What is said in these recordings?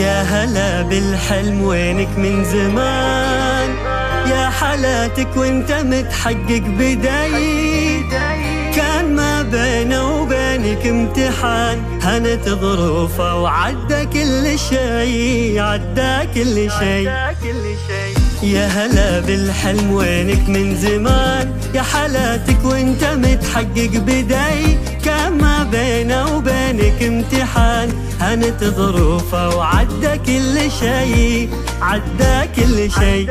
يا هلا بالحلم وينك من زمان، يا حالاتك وانت متحقق بداي. كان ما بينه وبينك امتحان، هنت ظروفه وعدى كل شي، عدى كل شي. يا هلا بالحلم وينك من زمان، يا حالاتك وانت متحقق بداي. كان ما بينه وبينك امتحان، هنت ظروفه وعدى كل شي، عدى كل شي.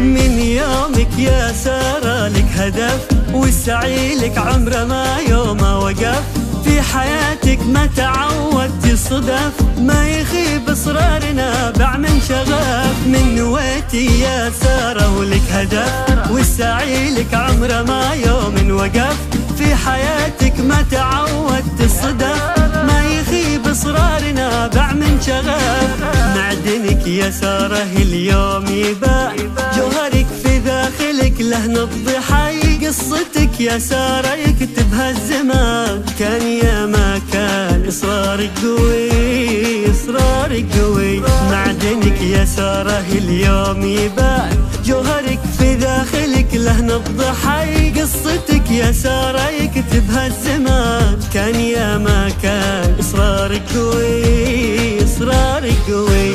من يومك يا سارة لك هدف، والسعي لك عمره ما يومه وقف. في حياتك ما تعودتي صدف، ما يخيب اصرار نابع من شغف. من نويتي يا سارة ولك هدف، والسعي لك عمره ما يوم وقف. في حياتك ما تعودتي صدف، ما يخيب اصرار نابع من شغف. معدنك يا سارة اليوم يباع، جوهرك في داخلك له نبض حي. قصتك يا سارة يكتبها الزمان، كان يا ما كان إصرارك قوي، إصرارك قوي. معدنك يا سارة اليوم يبان، جوهرك في داخلك له نبض حي. قصتك يا سارة يكتبها الزمان، كان يا ما كان إصرارك قوي، إصرارك قوي.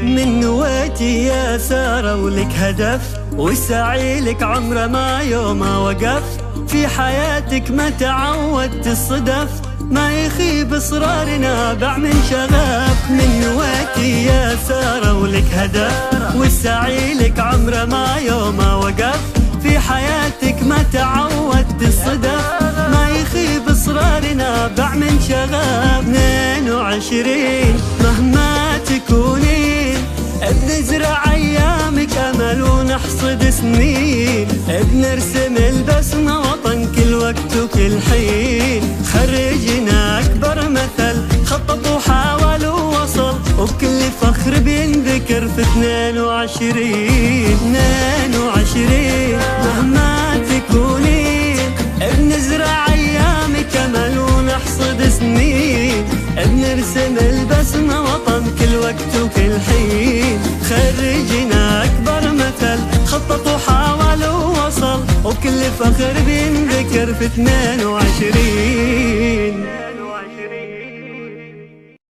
من نويتي يا سارة ولك هدف، والسعي لك عمره ما يومه وقف. في حياتك ما تعودت الصدف، ما يخيب اصرار نابع من شغف. من نويتي يا سارة ولك هدف، والسعي لك عمره ما يومه وقف. في حياتك ما تعودت الصدف، ما يخيب اصرار نابع من شغف. 22 مهما تكونين، بنزرع ايامك امل ونحصد سنين. بنرسم البسمة وطن كل وقت وكل حين. خرجنا اكبر مثل، خطط وحاول ووصل، وبكل فخر بينذكر في 22. 22 مهما تكونين، بنزرع ايامك امل ونحصد سنين. بنرسم البسمة وطن كل وقت وكل حين. خرجنا أكبر مثل، خطط وحاول ووصل، وكل فخر بينذكر في 22.